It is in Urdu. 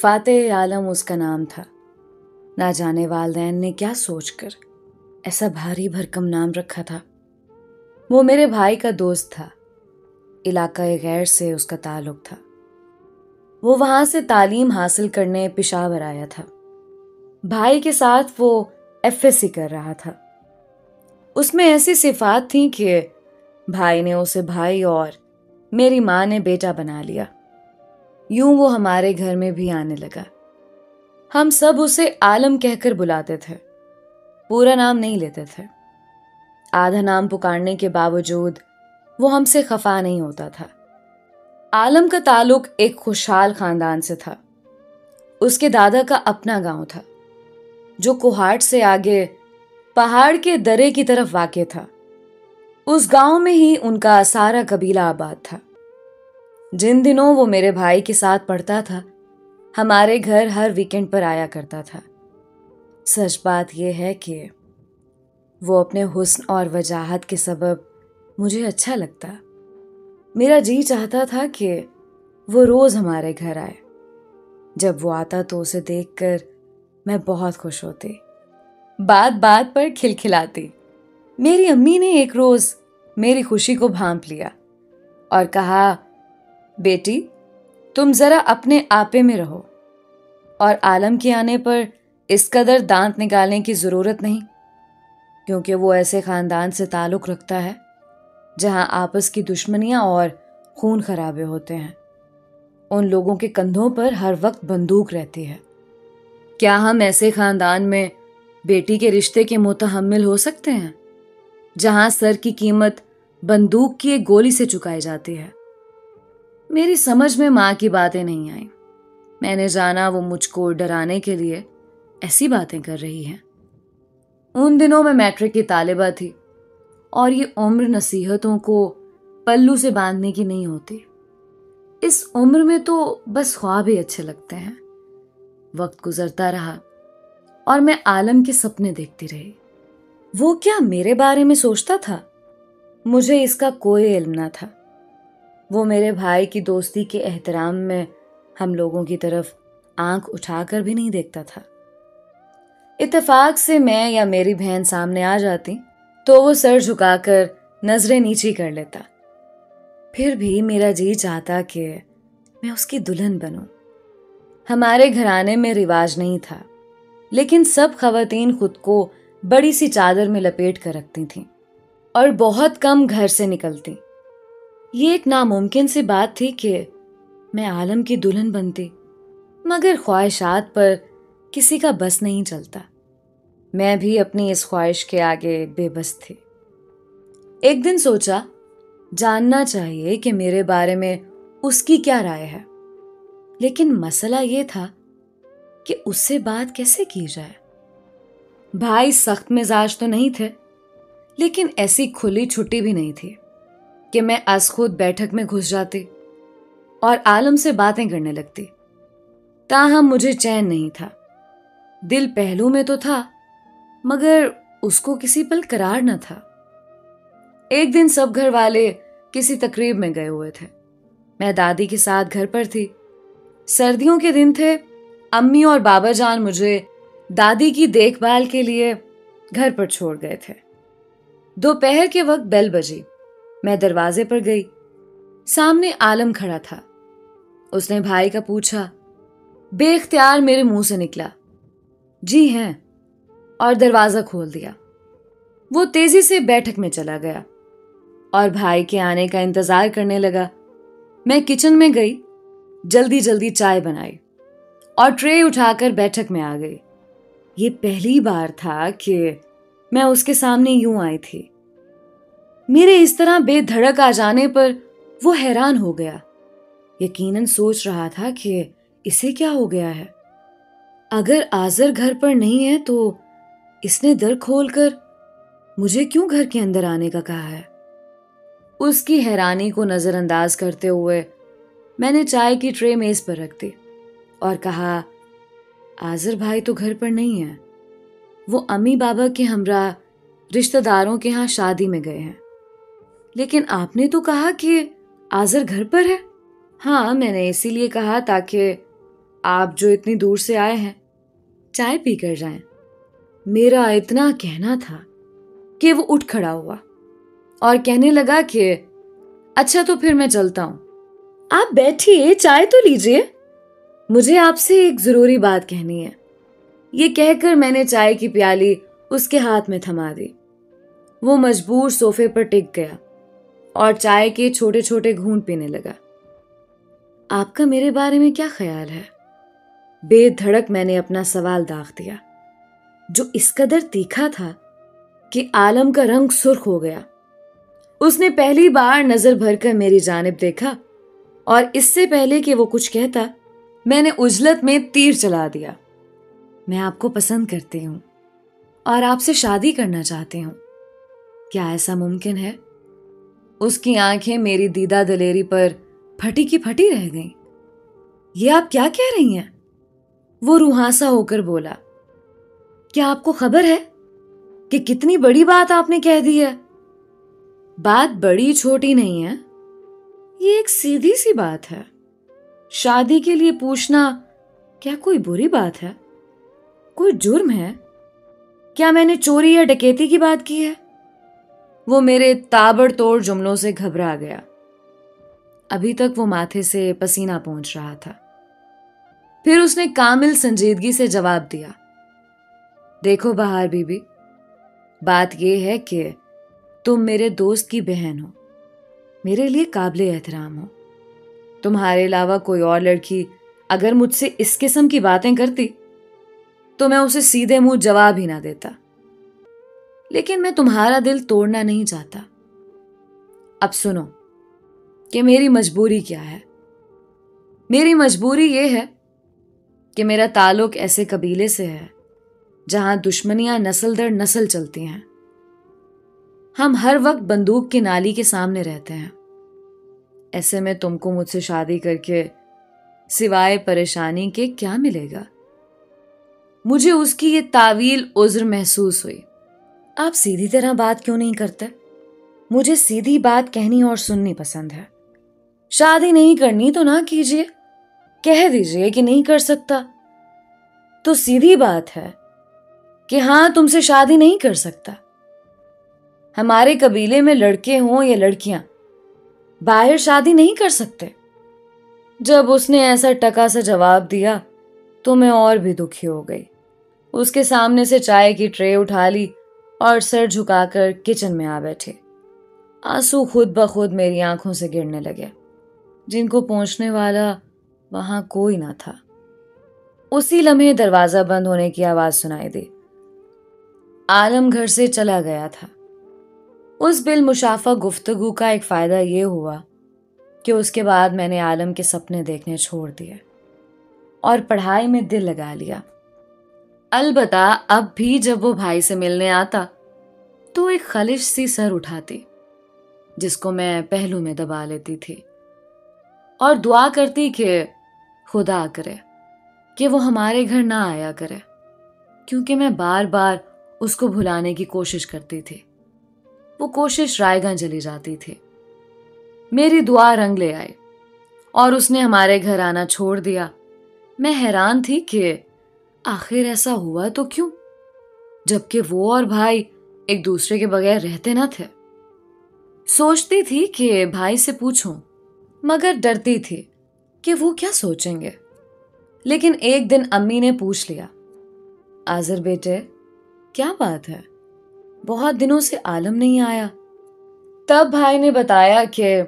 فاتح عالم اس کا نام تھا۔ نہ جانے والدین نے کیا سوچ کر ایسا بھاری بھرکم نام رکھا تھا۔ وہ میرے بھائی کا دوست تھا، علاقہ غیر سے اس کا تعلق تھا۔ وہ وہاں سے تعلیم حاصل کرنے پشاور آیا تھا۔ بھائی کے ساتھ وہ FSC کر رہا تھا۔ اس میں ایسی صفات تھیں کہ بھائی نے اسے بھائی اور میری ماں نے بیٹا بنا لیا۔ یوں وہ ہمارے گھر میں بھی آنے لگا۔ ہم سب اسے عالم کہہ کر بلاتے تھے، پورا نام نہیں لیتے تھے۔ آدھا نام پکارنے کے باوجود وہ ہم سے خفا نہیں ہوتا تھا۔ عالم کا تعلق ایک خوشحال خاندان سے تھا۔ اس کے دادا کا اپنا گاؤں تھا جو کوہاٹ سے آگے پہاڑ کے درے کی طرف واقع تھا۔ اس گاؤں میں ہی ان کا سارا قبیلہ آباد تھا۔ جن دنوں وہ میرے بھائی کے ساتھ پڑھتا تھا، ہمارے گھر ہر ویکنڈ پر آیا کرتا تھا۔ سچ بات یہ ہے کہ وہ اپنے حسن اور وجاہت کے سبب مجھے اچھا لگتا۔ میرا جی چاہتا تھا کہ وہ روز ہمارے گھر آئے۔ جب وہ آتا تو اسے دیکھ کر میں بہت خوش ہوتی، بات بات پر کھلکھلاتی۔ میری امی نے ایک روز میری خوشی کو بھانپ لیا اور کہا، بیٹی تم ذرا اپنے آپے میں رہو، اور عالم کے آنے پر اس قدر دانت نکالنے کی ضرورت نہیں، کیونکہ وہ ایسے خاندان سے تعلق رکھتا ہے جہاں آپس کی دشمنیاں اور خون خرابے ہوتے ہیں۔ ان لوگوں کے کندھوں پر ہر وقت بندوق رہتی ہے۔ کیا ہم ایسے خاندان میں بیٹی کے رشتے کے متحمل ہو سکتے ہیں جہاں سر کی قیمت بندوق کی ایک گولی سے چکائی جاتی ہے؟ میری سمجھ میں ماں کی باتیں نہیں آئیں۔ میں نے جانا وہ مجھ کو ڈرانے کے لیے ایسی باتیں کر رہی ہے۔ ان دنوں میں میٹرک کی طالبہ تھی اور یہ عمر نصیحتوں کو پلو سے باندھنے کی نہیں ہوتی۔ اس عمر میں تو بس خواب ہی اچھے لگتے ہیں۔ وقت گزرتا رہا اور میں عالم کے سپنے دیکھتی رہی۔ وہ کیا میرے بارے میں سوچتا تھا؟ مجھے اس کا کوئی علم نہ تھا۔ وہ میرے بھائی کی دوستی کے احترام میں ہم لوگوں کی طرف آنکھ اٹھا کر بھی نہیں دیکھتا تھا۔ اتفاق سے میں یا میری بہن سامنے آ جاتی تو وہ سر جھکا کر نظریں نیچی کر لیتا۔ پھر بھی میرا جی چاہتا کہ میں اس کی دلہن بنوں۔ ہمارے گھرانے میں رواج نہیں تھا، لیکن سب خواتین خود کو بڑی سی چادر میں لپیٹ کر رکھتی تھیں اور بہت کم گھر سے نکلتی۔ یہ ایک ناممکن سی بات تھی کہ میں عالم کی دلہن بنتی، مگر خواہشات پر کسی کا بس نہیں چلتا۔ میں بھی اپنی اس خواہش کے آگے بے بس تھی۔ ایک دن سوچا جاننا چاہیے کہ میرے بارے میں اس کی کیا رائے ہے، لیکن مسئلہ یہ تھا کہ اس سے بات کیسے کی جائے۔ بھائی سخت مزاج تو نہیں تھے، لیکن ایسی کھلی چھٹی بھی نہیں تھی کہ میں از خود بیٹھک میں گھس جاتی اور عالم سے باتیں کرنے لگتی۔ تاہم مجھے چین نہیں تھا۔ دل پہلو میں تو تھا، مگر اس کو کسی پل قرار نہ تھا۔ ایک دن سب گھر والے کسی تقریب میں گئے ہوئے تھے۔ میں دادی کے ساتھ گھر پر تھی۔ سردیوں کے دن تھے۔ امی اور بابا جان مجھے دادی کی دیکھ بھال کے لیے گھر پر چھوڑ گئے تھے۔ دوپہر کے وقت بیل بجی۔ میں دروازے پر گئی۔ سامنے عالم کھڑا تھا۔ اس نے بھائی کا پوچھا۔ بے اختیار میرے منہ سے نکلا، جی ہیں، اور دروازہ کھول دیا۔ وہ تیزی سے بیٹھک میں چلا گیا اور بھائی کے آنے کا انتظار کرنے لگا۔ میں کچن میں گئی، جلدی جلدی چائے بنائی اور ٹرے اٹھا کر بیٹھک میں آ گئی۔ یہ پہلی بار تھا کہ میں اس کے سامنے یوں آئی تھی۔ میرے اس طرح بے دھڑک آ جانے پر وہ حیران ہو گیا۔ یقیناً سوچ رہا تھا کہ اسے کیا ہو گیا ہے۔ اگر آذر گھر پر نہیں ہے تو اس نے در کھول کر مجھے کیوں گھر کے اندر آنے کا کہا ہے؟ اس کی حیرانی کو نظر انداز کرتے ہوئے میں نے چائے کی ٹرے میز پر رکھ دی اور کہا، آذر بھائی تو گھر پر نہیں ہے، وہ امی بابا کے ہمراہ رشتہ داروں کے ہاں شادی میں گئے ہیں۔ لیکن آپ نے تو کہا کہ آذر گھر پر ہے۔ ہاں، میں نے اسی لیے کہا تاکہ آپ جو اتنی دور سے آئے ہیں چائے پی کر جائیں۔ میرا اتنا کہنا تھا کہ وہ اٹھ کھڑا ہوا اور کہنے لگا کہ اچھا تو پھر میں چلتا ہوں۔ آپ بیٹھیے، چائے تو لیجیے، مجھے آپ سے ایک ضروری بات کہنی ہے۔ یہ کہہ کر میں نے چائے کی پیالی اس کے ہاتھ میں تھما دی۔ وہ مجبور صوفے پر ٹک گیا اور چائے کے چھوٹے چھوٹے گھونٹ پینے لگا۔ آپ کا میرے بارے میں کیا خیال ہے؟ بے دھڑک میں نے اپنا سوال داغ دیا، جو اس قدر تیکھا تھا کہ عالم کا رنگ سرخ ہو گیا۔ اس نے پہلی بار نظر بھر کر میری جانب دیکھا اور اس سے پہلے کہ وہ کچھ کہتا میں نے عجلت میں تیر چلا دیا۔ میں آپ کو پسند کرتی ہوں اور آپ سے شادی کرنا چاہتی ہوں، کیا ایسا ممکن ہے؟ اس کی آنکھیں میری دیدہ دلیری پر پھٹی کی پھٹی رہ گئیں۔ یہ آپ کیا کہہ رہی ہیں؟ وہ روحانسا ہو کر بولا۔ کیا آپ کو خبر ہے کہ کتنی بڑی بات آپ نے کہہ دی ہے؟ بات بڑی چھوٹی نہیں ہے، یہ ایک سیدھی سی بات ہے۔ شادی کے لیے پوچھنا کیا کوئی بری بات ہے؟ کوئی جرم ہے؟ کیا میں نے چوری یا ڈکیتی کی بات کی ہے؟ وہ میرے تابڑ توڑ جملوں سے گھبرا گیا۔ ابھی تک وہ ماتھے سے پسینہ پہنچ رہا تھا۔ پھر اس نے کامل سنجیدگی سے جواب دیا، دیکھو بہار بی بی، بات یہ ہے کہ تم میرے دوست کی بہن ہو، میرے لیے قابل احترام ہو۔ تمہارے علاوہ کوئی اور لڑکی اگر مجھ سے اس قسم کی باتیں کرتی تو میں اسے سیدھے منہ جواب ہی نہ دیتا، لیکن میں تمہارا دل توڑنا نہیں چاہتا۔ اب سنو کہ میری مجبوری کیا ہے۔ میری مجبوری یہ ہے کہ میرا تعلق ایسے قبیلے سے ہے جہاں دشمنیاں نسل در نسل چلتی ہیں۔ ہم ہر وقت بندوق کی نالی کے سامنے رہتے ہیں۔ ایسے میں تم کو مجھ سے شادی کر کے سوائے پریشانی کے کیا ملے گا؟ مجھے اس کی یہ طویل عذر محسوس ہوئی۔ آپ سیدھی طرح بات کیوں نہیں کرتے؟ مجھے سیدھی بات کہنی اور سننی پسند ہے۔ شادی نہیں کرنی تو نہ کیجیے، کہہ دیجیے کہ نہیں کر سکتا، تو سیدھی بات ہے کہ ہاں تم سے شادی نہیں کر سکتا۔ ہمارے قبیلے میں لڑکے ہوں یا لڑکیاں باہر شادی نہیں کر سکتے۔ جب اس نے ایسا ٹکا سا جواب دیا تو میں اور بھی دکھی ہو گئی۔ اس کے سامنے سے چائے کی ٹرے اٹھا لی اور سر جھکا کر کچن میں آ بیٹھے۔ آنسو خود بخود میری آنکھوں سے گرنے لگے، جن کو پہنچنے والا وہاں کوئی نہ تھا۔ اسی لمحے دروازہ بند ہونے کی آواز سنائی دی۔ عالم گھر سے چلا گیا تھا۔ اس بالمشافہ گفتگو کا ایک فائدہ یہ ہوا کہ اس کے بعد میں نے عالم کے سپنے دیکھنے چھوڑ دیے اور پڑھائی میں دل لگا لیا۔ البتہ اب بھی جب وہ بھائی سے ملنے آتا تو ایک خلش سی سر اٹھاتی، جس کو میں پہلو میں دبا لیتی تھی اور دعا کرتی کہ خدا کرے کہ وہ ہمارے گھر نہ آیا کرے، کیونکہ میں بار بار اس کو بھلانے کی کوشش کرتی تھی۔ وہ کوشش رائے گاں چلی جاتی تھی۔ میری دعا رنگ لے آئی اور اس نے ہمارے گھر آنا چھوڑ دیا۔ میں حیران تھی کہ آخر ایسا ہوا تو کیوں، جبکہ وہ اور بھائی ایک دوسرے کے بغیر رہتے نہ تھے۔ سوچتی تھی کہ بھائی سے پوچھوں، مگر ڈرتی تھی کہ وہ کیا سوچیں گے۔ لیکن ایک دن امی نے پوچھ لیا، آذر بیٹے کیا بات ہے، بہت دنوں سے عالم نہیں آیا۔ تب بھائی نے بتایا کہ